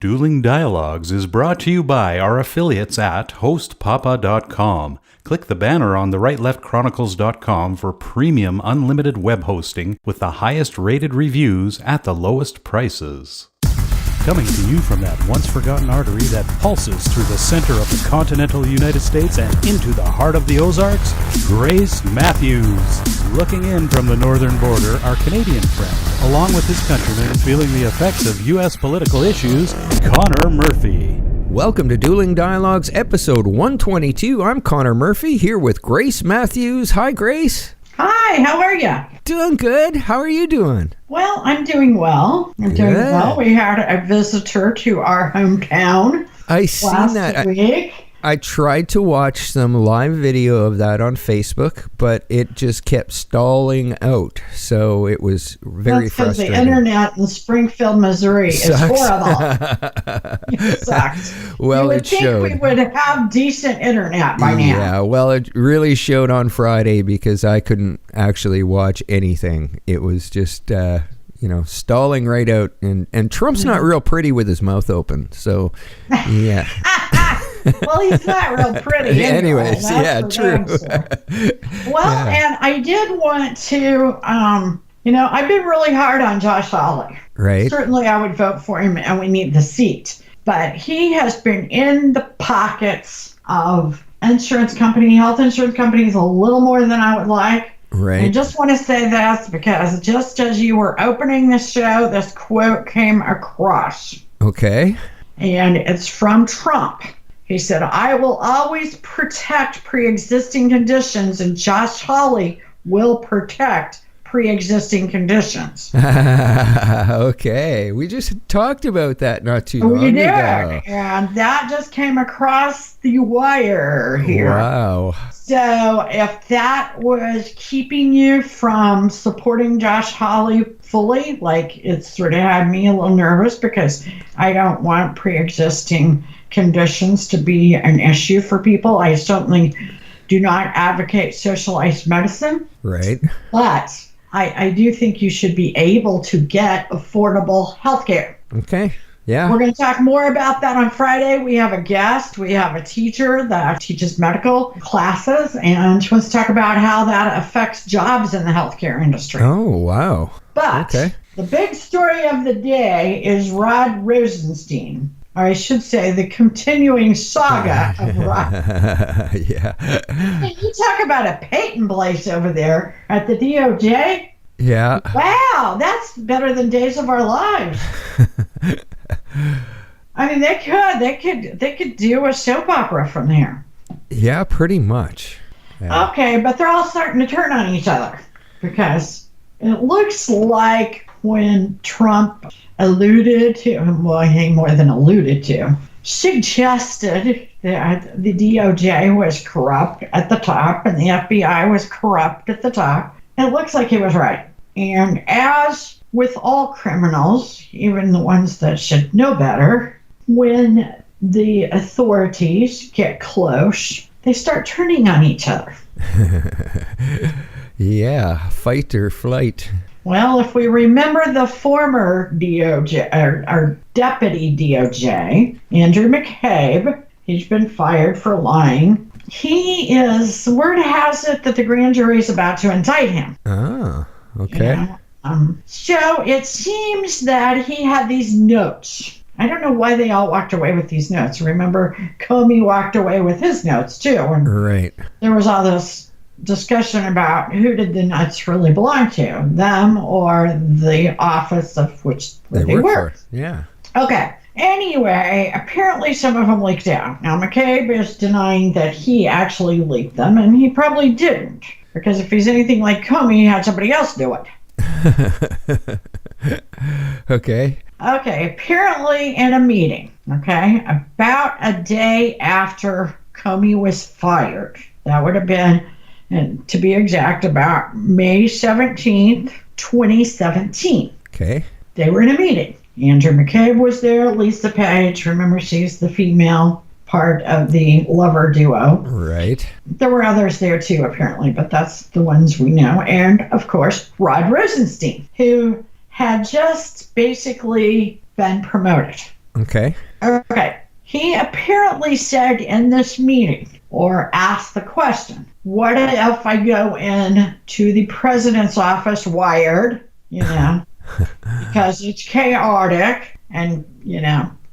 Dueling Dialogues is brought to you by our affiliates at hostpapa.com. Click the banner on the rightleftchronicles.com for premium unlimited web hosting with the highest rated reviews at the lowest prices. Coming to you from that once-forgotten artery that pulses through the center of the continental United States and into the heart of the Ozarks, Grace Matthews. Looking in from the northern border, our Canadian friend, along with his countrymen feeling the effects of U.S. political issues, Connor Murphy. Welcome to Dueling Dialogues, episode 122. I'm Connor Murphy, here with Grace Matthews. Hi, Grace. Hi, how are you? Doing good. How are you doing? Well, I'm doing well. Doing well. We had a visitor to our hometown last week. I tried to watch some live video of that on Facebook, but it just kept stalling out. So it was very frustrating. The internet in Springfield, Missouri is horrible. It sucks. Well, it showed. We would have decent internet by now. Yeah, well, it really showed on Friday because I couldn't actually watch anything. It was just, stalling right out. And Trump's not real pretty with his mouth open. So, yeah. Well, he's not real pretty. Anyways, yeah, true. Well, and I did want to, I've been really hard on Josh Hawley. Right. Certainly I would vote for him and we need the seat. But he has been in the pockets of health insurance companies a little more than I would like. Right. I just want to say this because just as you were opening the show, this quote came across. Okay. And it's from Trump. He said, "I will always protect pre-existing conditions, and Josh Hawley will protect pre-existing conditions." Okay. We just talked about that not too long ago. We did. And that just came across the wire here. Wow. So if that was keeping you from supporting Josh Hawley fully, it sort of had me a little nervous because I don't want pre-existing conditions to be an issue for people. I certainly do not advocate socialized medicine. Right. But I do think you should be able to get affordable health care. Okay. Yeah. We're going to talk more about that on Friday. We have a guest. We have a teacher that teaches medical classes, and she wants to talk about how that affects jobs in the healthcare industry. Oh, wow. But the big story of the day is Rod Rosenstein. Or I should say the continuing saga of Rod. Yeah. You talk about a Peyton place over there at the DOJ. Yeah. Wow, that's better than Days of Our Lives. I mean, they could do a soap opera from there. Yeah, pretty much. Yeah. Okay, but they're all starting to turn on each other because it looks like when Trump alluded to, well, I think more than alluded to, suggested that the DOJ was corrupt at the top and the FBI was corrupt at the top. It looks like he was right. And as with all criminals, even the ones that should know better, when the authorities get close, they start turning on each other. Yeah, fight or flight. Well, if we remember the former DOJ, or deputy DOJ, Andrew McCabe, he's been fired for lying. Word has it that the grand jury is about to indict him. Oh, okay. So it seems that he had these notes. I don't know why they all walked away with these notes. Remember, Comey walked away with his notes, too. And right. There was all this discussion about who did the notes really belong to, them or the office of which they work. Yeah. Okay. Anyway, apparently some of them leaked out. Now, McCabe is denying that he actually leaked them, and he probably didn't. Because if he's anything like Comey, he had somebody else do it. Okay. Okay, apparently in a meeting, about a day after Comey was fired, that would have been, and to be exact, about May 17th, 2017. Okay. They were in a meeting. Andrew McCabe was there, Lisa Page, remember she's the female part of the lover duo. Right. There were others there too, apparently, but that's the ones we know. And, of course, Rod Rosenstein, who had just basically been promoted. Okay. Okay. He apparently said in this meeting, or asked the question, what if I go in to the president's office wired, because it's chaotic, and,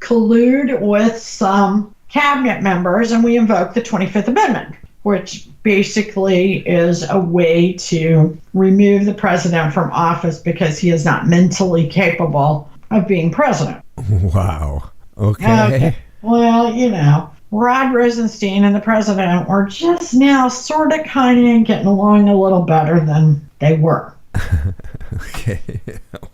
collude with some cabinet members, and we invoke the 25th Amendment, which basically is a way to remove the president from office because he is not mentally capable of being president. Wow. Okay. Well, Rod Rosenstein and the president were just now sort of kind of getting along a little better than they were. Okay.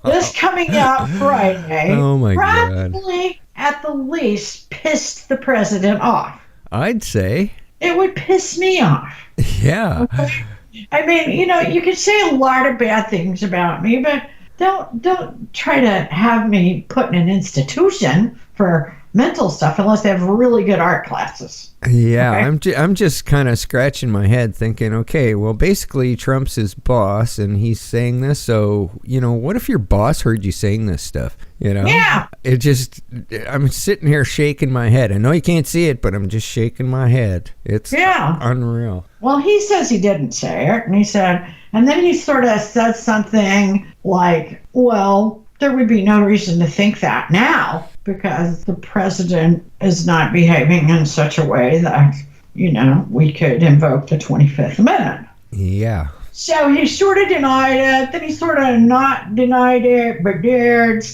Wow. This coming out Friday Oh my God. probably at the least pissed the president off. I'd say. It would piss me off. Yeah. Okay? I mean, you can say a lot of bad things about me, but don't try to have me put in an institution for mental stuff unless they have really good art classes. Yeah, Okay? I'm just kind of scratching my head thinking, okay, well, basically Trump's his boss and he's saying this. So, what if your boss heard you saying this stuff? Yeah. I'm sitting here shaking my head. I know you can't see it, but I'm just shaking my head. It's unreal. Well, he says he didn't say it, and then he sort of said something like, well, there would be no reason to think that now because the president is not behaving in such a way that, we could invoke the 25th Amendment. Yeah. So he sort of denied it, then he sort of not denied it, but did.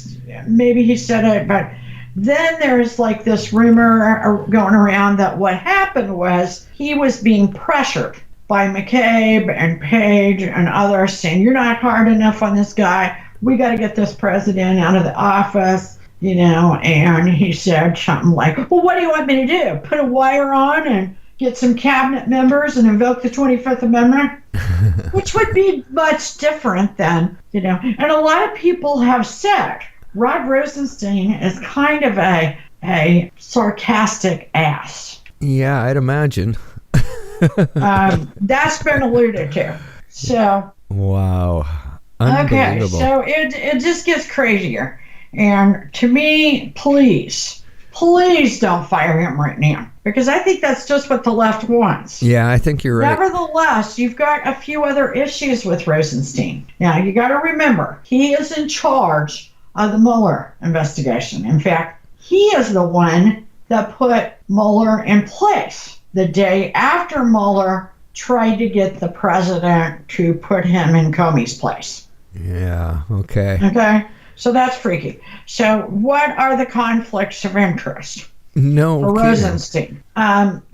Maybe he said it, but then there's like this rumor going around that what happened was he was being pressured by McCabe and Page and others saying, you're not hard enough on this guy. We got to get this president out of the office, and he said something like, well, what do you want me to do? Put a wire on and get some cabinet members and invoke the 25th Amendment? Which would be much different than, and a lot of people have said Rod Rosenstein is kind of a sarcastic ass. Yeah, I'd imagine. That's been alluded to. So. Wow. Okay, so it just gets crazier. And to me, please don't fire him right now. Because I think that's just what the left wants. Yeah, I think you're right. Nevertheless, you've got a few other issues with Rosenstein. Now, you got to remember, he is in charge of the Mueller investigation. In fact, he is the one that put Mueller in place the day after Mueller tried to get the president to put him in Comey's place. Yeah, okay. Okay, so that's freaky. So what are the conflicts of interest for Rosenstein?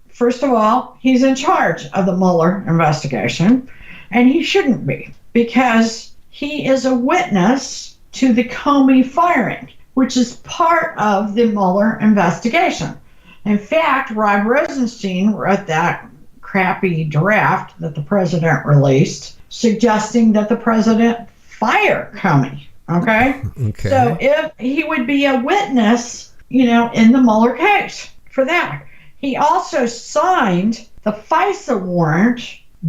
First of all, he's in charge of the Mueller investigation, and he shouldn't be, because he is a witness to the Comey firing, which is part of the Mueller investigation. In fact, Rod Rosenstein wrote that crappy draft that the president released, suggesting that the president fire Comey. Okay? So if he would be a witness, in the Mueller case for that. He also signed the FISA warrant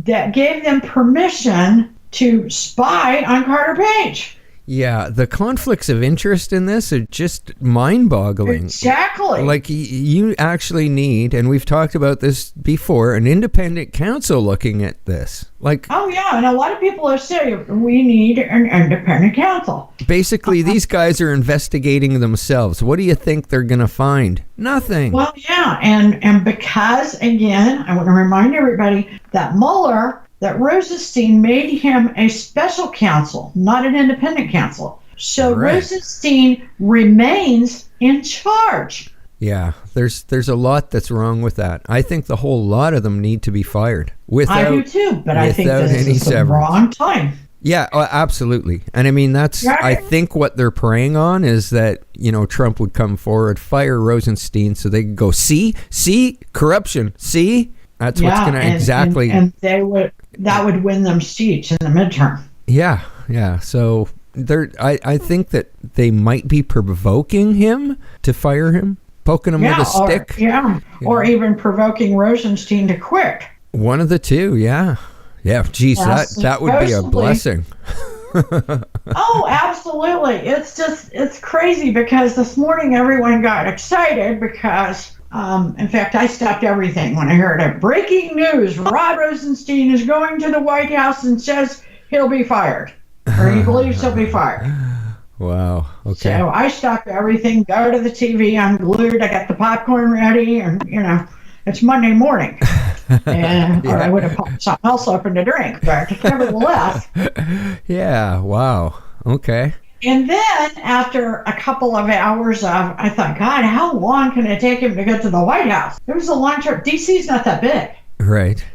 that gave them permission to spy on Carter Page. Yeah, the conflicts of interest in this are just mind-boggling. Exactly. Like, you actually need, and we've talked about this before, an independent counsel looking at this. Like, oh, yeah, and a lot of people are saying we need an independent counsel. Basically, these guys are investigating themselves. What do you think they're going to find? Nothing. Well, yeah, and because, again, I want to remind everybody that Mueller, that Rosenstein made him a special counsel, not an independent counsel. So right. Rosenstein remains in charge. Yeah, there's a lot that's wrong with that. I think the whole lot of them need to be fired. I do too, but I think this is the wrong time. Yeah, absolutely. And I mean, that's, right. I think what they're preying on is that, Trump would come forward, fire Rosenstein so they could go, see, corruption, see? That's what's going to exactly... And that would win them seats in the midterm. Yeah. So I think that they might be provoking him to fire him, poking him with a stick. Or even provoking Rosenstein to quit. One of the two, yeah. Yeah, geez, that would be a blessing. Oh, absolutely. It's crazy because this morning everyone got excited because, in fact, I stopped everything when I heard it. Breaking news, Rod Rosenstein is going to the White House and says he'll be fired, or he believes he'll be fired. Wow. Okay. So I stopped everything, go to the TV, I'm glued, I got the popcorn ready, and, it's Monday morning. And or I would have popped something else open to drink, but nevertheless. Yeah, wow. Okay. And then after a couple of hours I thought, God, how long can it take him to get to the White House? It was a long trip. DC's not that big. Right.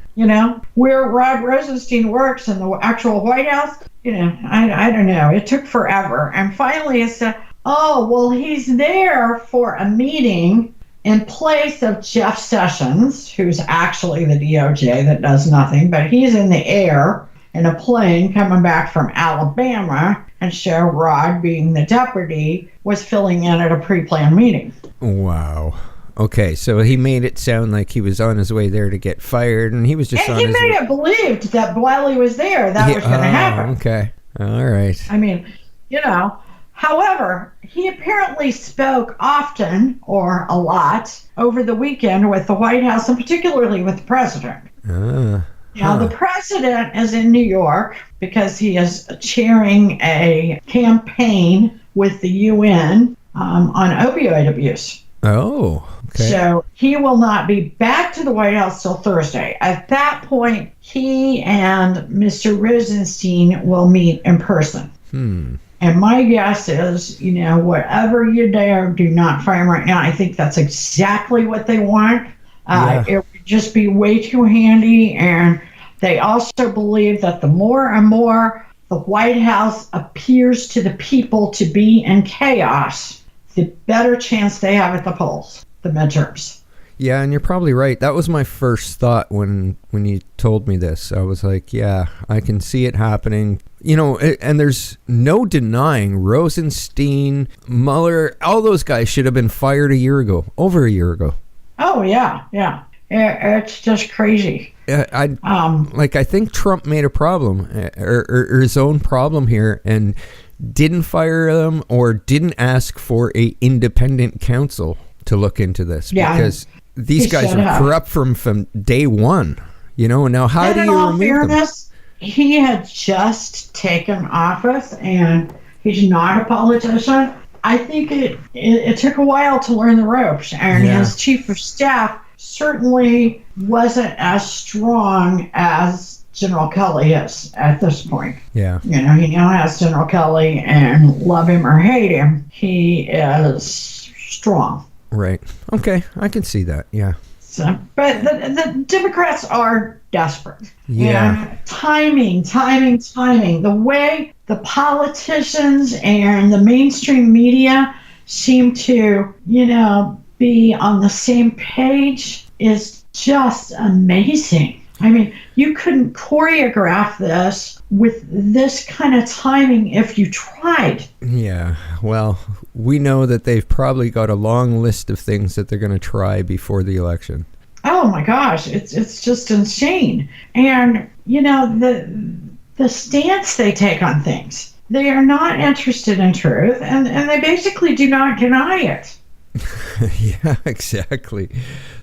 Where Rod Rosenstein works in the actual White House, I don't know. It took forever. And finally it said, oh, well, he's there for a meeting in place of Jeff Sessions, who's actually the DOJ that does nothing, but he's in the air in a plane coming back from Alabama, and so Rod, being the deputy, was filling in at a pre-planned meeting. Wow. Okay, so he made it sound like he was on his way there to get fired, and he was just and on he his made it believed that while he was there, that was going to happen. Okay. All right. I mean, however, he apparently spoke often or a lot over the weekend with the White House and particularly with the president. Now, the president is in New York because he is chairing a campaign with the UN on opioid abuse. Oh, okay. So he will not be back to the White House till Thursday. At that point, he and Mr. Rosenstein will meet in person. And my guess is, whatever you dare, do not fire him right now. I think that's exactly what they want. It would just be way too handy. And they also believe that the more and more the White House appears to the people to be in chaos, the better chance they have at the polls, the midterms. Yeah, and you're probably right. That was my first thought when you told me this. I was like, yeah, I can see it happening. And there's no denying Rosenstein, Mueller, all those guys should have been fired over a year ago. Oh, yeah. It's just crazy. I think Trump made a problem, or his own problem here, and didn't fire them or didn't ask for a independent counsel to look into this, because these guys are corrupt from day one. Now how do you remove them? He had just taken office, and he's not a politician. I think it took a while to learn the ropes, and his chief of staff certainly wasn't as strong as General Kelly is at this point. Yeah. He now has General Kelly, and love him or hate him, he is strong. Right. Okay, I can see that. Yeah. So, but the Democrats are desperate. Yeah. Timing. The way the politicians and the mainstream media seem to, be on the same page is just amazing. I mean, you couldn't choreograph this with this kind of timing if you tried. Yeah, well, we know that they've probably got a long list of things that they're going to try before the election. Oh my gosh, it's just insane. And, the stance they take on things, they are not interested in truth, and they basically do not deny it. Yeah, exactly.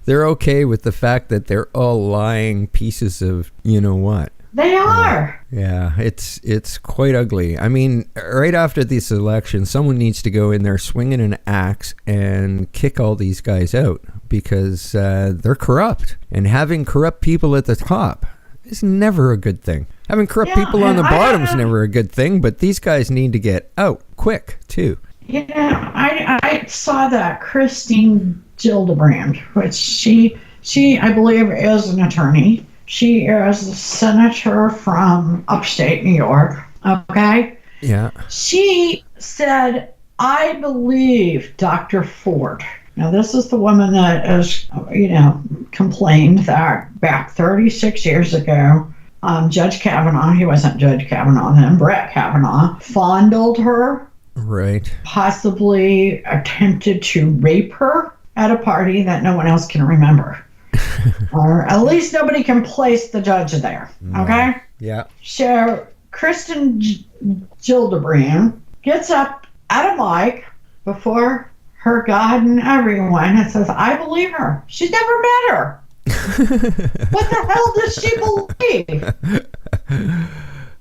They're okay with the fact that they're all lying pieces of what. They are. Yeah, it's quite ugly. I mean, right after this election, someone needs to go in there swinging an axe and kick all these guys out, because they're corrupt. And having corrupt people at the top is never a good thing. Having corrupt people on the bottom is never a good thing, but these guys need to get out quick, too. Yeah, I saw that Christine Gillibrand, which she I believe is an attorney. She is a senator from upstate New York. Okay. Yeah. She said, "I believe Dr. Ford." Now, this is the woman that is, complained that back 36 years ago, Judge Kavanaugh, he wasn't Judge Kavanaugh then, Brett Kavanaugh, fondled her. Right. Possibly attempted to rape her at a party that no one else can remember. Or at least nobody can place the judge there. Okay? Yeah. So Kristen Gillibrand gets up at a mic before her God and everyone and says, I believe her. She's never met her. What the hell does she believe?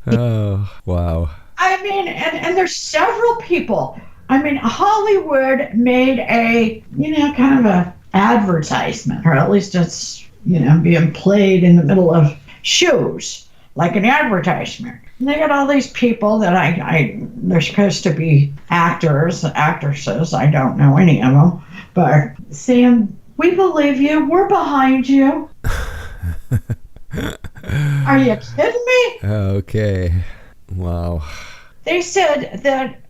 Oh, wow. I mean, and there's several people. I mean, Hollywood made a, kind of a advertisement, or at least it's, being played in the middle of shows, like an advertisement. And they got all these people that they're supposed to be actors, actresses, I don't know any of them, but saying, we believe you, we're behind you. Are you kidding me? Okay. Wow. They said that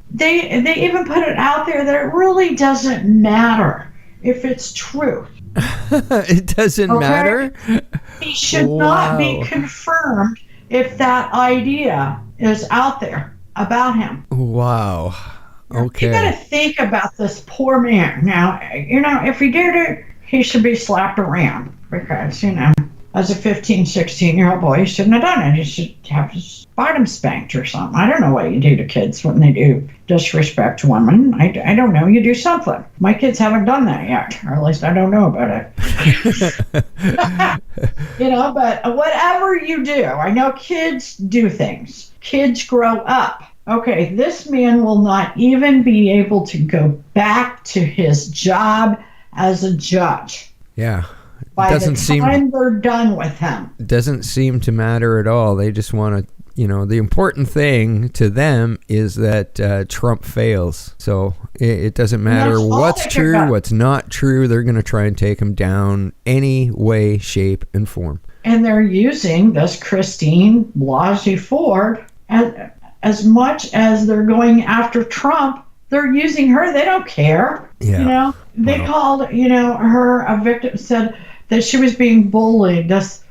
they even put it out there that it really doesn't matter if it's true. It doesn't matter? He should not be confirmed if that idea is out there about him. Wow. Okay. You got to think about this poor man. Now, if he did it, he should be slapped around because, as a 15, 16-year-old boy, he shouldn't have done it. He should have his bottom spanked or something. I don't know what you do to kids when they do disrespect to women. I don't know. You do something. My kids haven't done that yet, or at least I don't know about it. But whatever you do, I know kids do things. Kids grow up. Okay, this man will not even be able to go back to his job as a judge. Yeah. By the time they're done with him. Doesn't seem to matter at all. They just want to, the important thing to them is that Trump fails. So it doesn't matter what's true, what's not true. They're going to try and take him down any way, shape, and form. And they're using this Christine Blasey Ford as much as they're going after Trump. They're using her. They don't care. Yeah. They called, her a victim, said that she was being bullied, this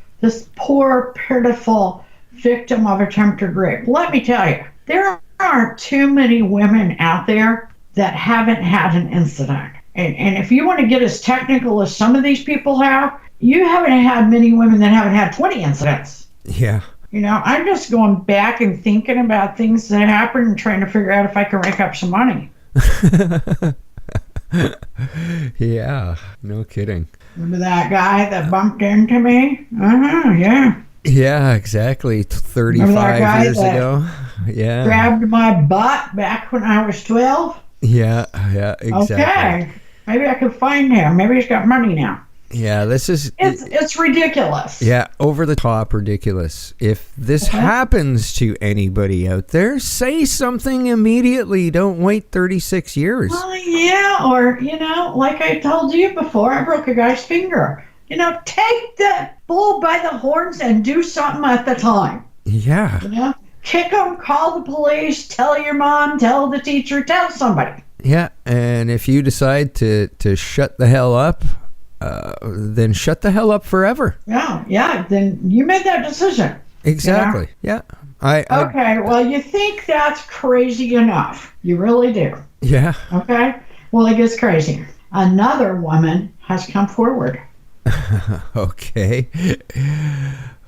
poor, pitiful victim of attempted rape. Let me tell you, there aren't too many women out there that haven't had an incident. And if you want to get as technical as some of these people have, you haven't had many women that haven't had 20 incidents. Yeah. I'm just going back and thinking about things that happened and trying to figure out if I can rake up some money. Yeah, no kidding. Remember that guy that bumped into me? Yeah. Yeah, exactly. 35 years ago. Yeah. Grabbed my butt back when I was 12? Yeah, exactly. Okay. Maybe I could find him. Maybe he's got money now. Yeah, this is... It's ridiculous. Yeah, over the top ridiculous. If this happens to anybody out there, say something immediately. Don't wait 36 years. Well, yeah, or, like I told you before, I broke a guy's finger. Take the bull by the horns and do something at the time. Yeah. Kick him, call the police, tell your mom, tell the teacher, tell somebody. Yeah, and if you decide to shut the hell up... then shut the hell up forever. Yeah. Then you made that decision. Exactly. Yeah. Okay. Well, you think that's crazy enough. You really do. Yeah. Okay. Well, it gets crazier. Another woman has come forward. Okay.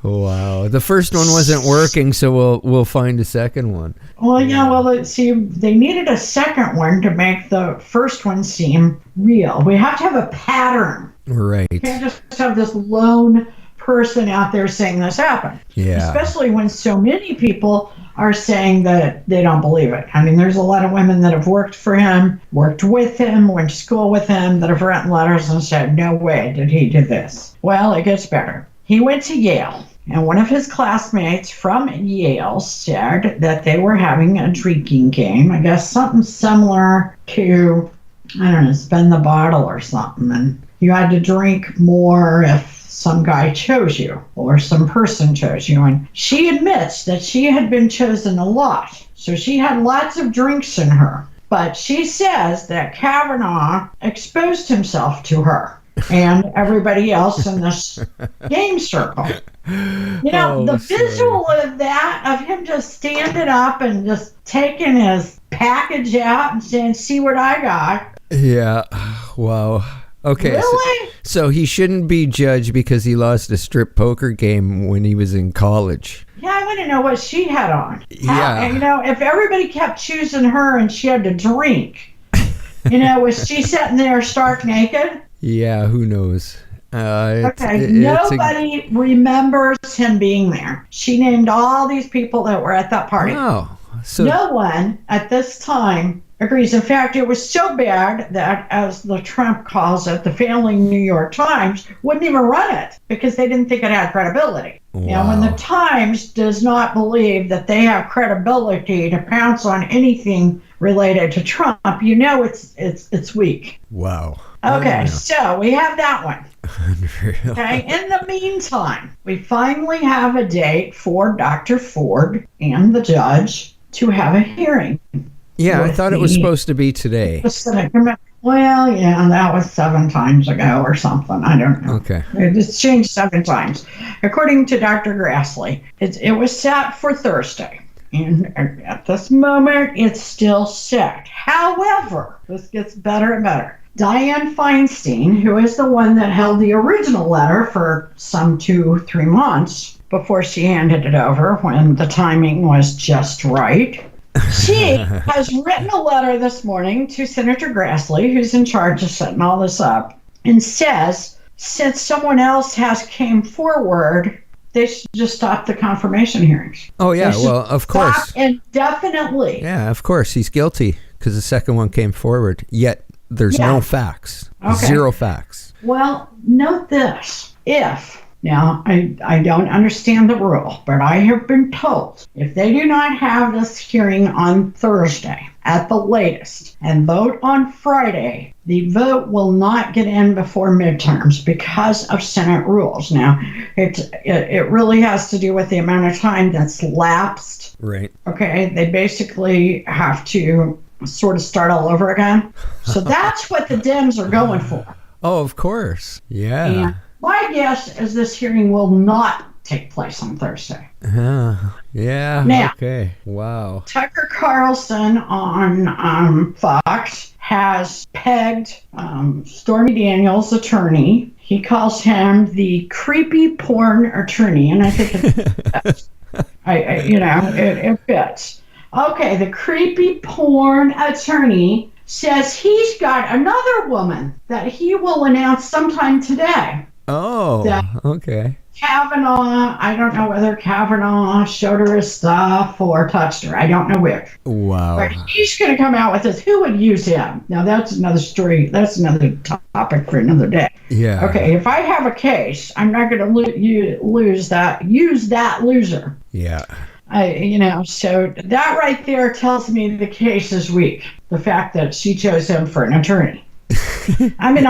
Wow. The first one wasn't working, so we'll find a second one. Well, yeah. Well, see, they needed a second one to make the first one seem real. We have to have a pattern. Right. You can't just have this lone person out there saying this happened. Yeah. Especially when so many people are saying that they don't believe it. I mean, there's a lot of women that have worked for him, worked with him, went to school with him, that have written letters and said, no way did he do this. Well, it gets better. He went to Yale, and one of his classmates from Yale said that they were having a drinking game. I guess something similar to, spin the bottle or something. And you had to drink more if some guy chose you or some person chose you. And she admits that she had been chosen a lot. So she had lots of drinks in her. But she says that Kavanaugh exposed himself to her and everybody else in this game circle. The visual of that, of him just standing up and just taking his package out and saying, see what I got. Yeah. Wow. Okay. Really? So he shouldn't be judged because he lost a strip poker game when he was in college. Yeah, I want to know what she had on. Yeah. You know, if everybody kept choosing her and she had to drink, you know, was she sitting there stark naked? Yeah, who knows? Nobody remembers him being there. She named all these people that were at that party. Oh, so No one at this time agrees. In fact, it was so bad that, as the Trump calls it, the failing New York Times wouldn't even run it because they didn't think it had credibility. Wow. Now, when the Times does not believe that they have credibility to pounce on anything related to Trump, you know it's weak. Wow. Okay, so we have that one. Unreal. Okay, in the meantime, we finally have a date for Dr. Ford and the judge to have a hearing. Yeah, I thought it was supposed to be today. Well, yeah, that was 7 times ago or something. I don't know. Okay. It's changed 7 times. According to Dr. Grassley, it was set for Thursday. And at this moment, it's still set. However, this gets better and better. Dianne Feinstein, who is the one that held the original letter for some 2-3 months before she handed it over when the timing was just right, she has written a letter this morning to Senator Grassley, who's in charge of setting all this up, and says, since someone else has came forward, they should just stop the confirmation hearings. Oh, yeah, well, of course. Indefinitely. Yeah, of course. He's guilty because the second one came forward, yet there's no facts. Okay. 0 facts. Well, note this. Now, I don't understand the rule, but I have been told if they do not have this hearing on Thursday at the latest and vote on Friday, the vote will not get in before midterms because of Senate rules. Now, it really has to do with the amount of time that's lapsed. Right. Okay, they basically have to sort of start all over again. So that's what the Dems are going for. Oh, of course. Yeah. And my guess is this hearing will not take place on Thursday. Yeah. Now, okay. Wow. Tucker Carlson on Fox has pegged Stormy Daniels' attorney. He calls him the creepy porn attorney, and I think it fits. Okay, the creepy porn attorney says he's got another woman that he will announce sometime today. Oh, okay. Kavanaugh, I don't know whether Kavanaugh showed her his stuff or touched her. I don't know which. Wow. But he's going to come out with this. Who would use him? Now, that's another story. That's another topic for another day. Yeah. Okay, if I have a case, I'm not going to use that loser. Yeah. So that right there tells me the case is weak. The fact that she chose him for an attorney. I mean,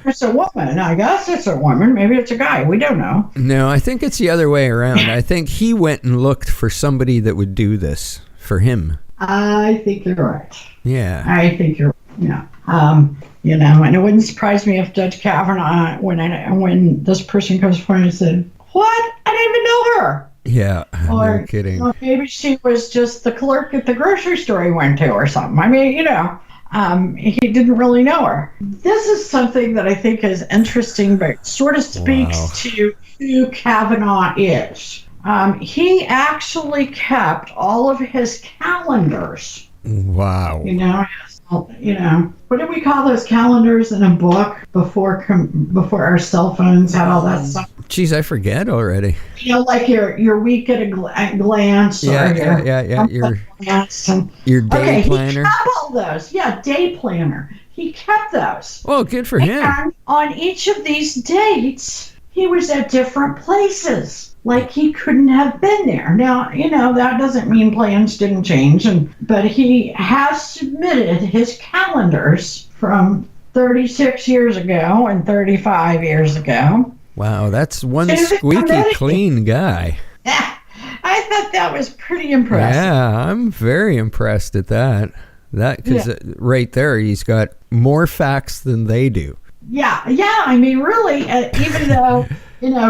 it's a woman. I guess it's a woman. Maybe it's a guy. We don't know. No, I think it's the other way around. I think he went and looked for somebody that would do this for him. I think you're right. Yeah. I think you're right. Yeah. And it wouldn't surprise me if Judge Kavanaugh, when this person comes forward and said, "What? I didn't even know her." Yeah, Or, no kidding. Or maybe she was just the clerk at the grocery store he went to or something. I mean, he didn't really know her. This is something that I think is interesting, but sort of speaks to who Kavanaugh is. He actually kept all of his calendars. Wow. What do we call those calendars in a book before our cell phones had all that stuff? Geez, I forget already. Like your week at a glance. Yeah. Your day planner. He kept all those. Yeah, day planner. He kept those. Well, good for him. And on each of these dates, he was at different places. Like he couldn't have been there. Now, that doesn't mean plans didn't change, but he has submitted his calendars from 36 years ago and 35 years ago. Wow, that's one squeaky clean guy. I thought that was pretty impressive. Yeah, I'm very impressed at that. Because right there, he's got more facts than they do. Yeah. I mean, really, even though,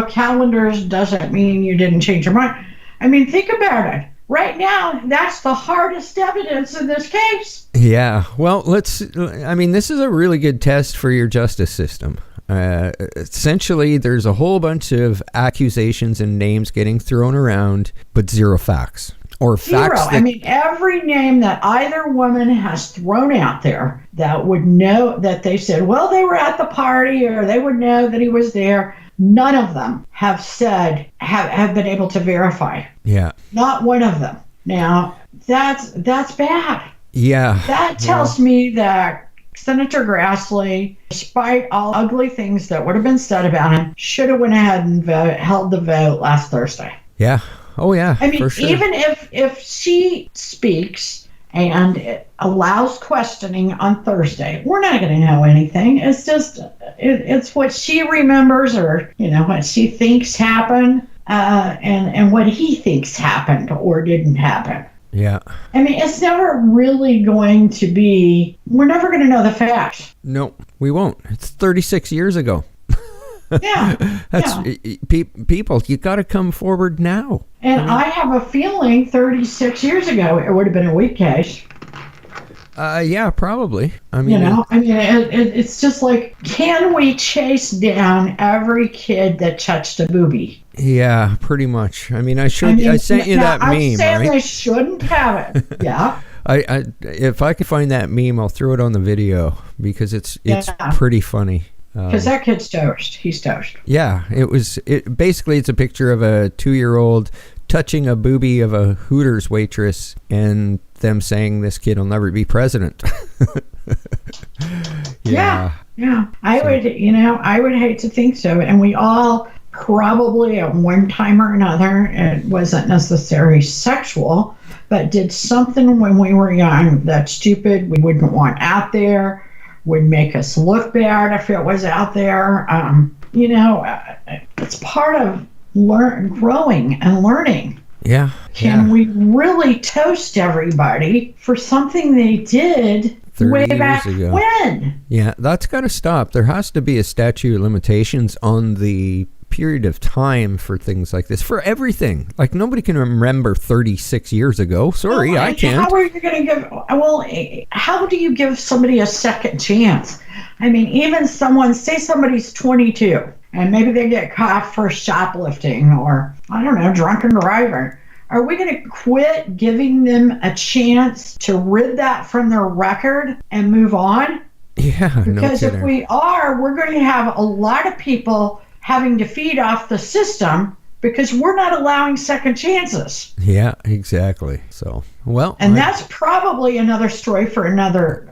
calendars doesn't mean you didn't change your mind. I mean, think about it. right now, that's the hardest evidence in this case. Yeah. Well, this is a really good test for your justice system. Essentially, there's a whole bunch of accusations and names getting thrown around, but zero facts. Or facts. Every name that either woman has thrown out there that would know that they said, well, they were at the party, or they would know that he was there. None of them have been able to verify. Yeah. Not one of them. Now, that's bad. Yeah. That tells me that Senator Grassley, despite all ugly things that would have been said about him, should have went ahead and held the vote last Thursday. Yeah. Oh, yeah. For sure. Even if she speaks and it allows questioning on Thursday, we're not going to know anything. It's just, it's what she remembers, or, what she thinks happened, and what he thinks happened or didn't happen. Yeah. It's never really going to be, we're never going to know the facts. No, we won't. It's 36 years ago. Yeah. People, you got to come forward now. And I have a feeling 36 years ago, it would have been a weak case. Yeah, probably. It's just like, can we chase down every kid that touched a boobie? Yeah, pretty much. I sent you that meme, I'm saying right? They shouldn't have it. Yeah. If I can find that meme, I'll throw it on the video, because it's pretty funny. Because that kid's toast. He's toast. Yeah, basically it's a picture of a 2-year-old touching a boobie of a Hooters waitress, and them saying this kid will never be president. Yeah. I would hate to think so. And we all probably at one time or another, it wasn't necessarily sexual, but did something when we were young that's stupid, we wouldn't want out there, would make us look bad if it was out there. It's part of growing and learning. Yeah. Can we really toast everybody for something they did 30 way years back ago? When? Yeah, that's got to stop. There has to be a statute of limitations on the period of time for things like this, for everything. Like, nobody can remember 36 years ago. Sorry, I can't. How are you going to give, how do you give somebody a second chance? Even say somebody's 22 and maybe they get caught for shoplifting or, drunken driving. Are we going to quit giving them a chance to rid that from their record and move on? Yeah, because if we are, we're going to have a lot of people having to feed off the system because we're not allowing second chances. Yeah, exactly. So, that's probably another story for another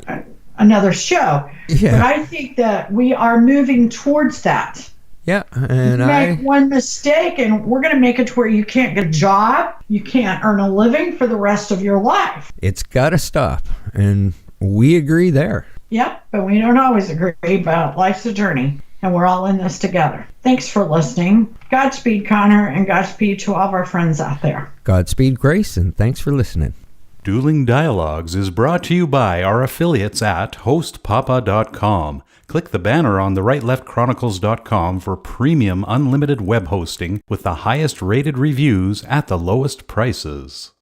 show. Yeah. But I think that we are moving towards that. Yeah, and you make one mistake, and we're going to make it to where you can't get a job, you can't earn a living for the rest of your life. It's got to stop, and we agree there. Yep, but we don't always agree about life's a journey. And we're all in this together. Thanks for listening. Godspeed, Connor, and Godspeed to all of our friends out there. Godspeed, Grace, and thanks for listening. Dueling Dialogues is brought to you by our affiliates at hostpapa.com. Click the banner on the rightleftchronicles.com for premium unlimited web hosting with the highest rated reviews at the lowest prices.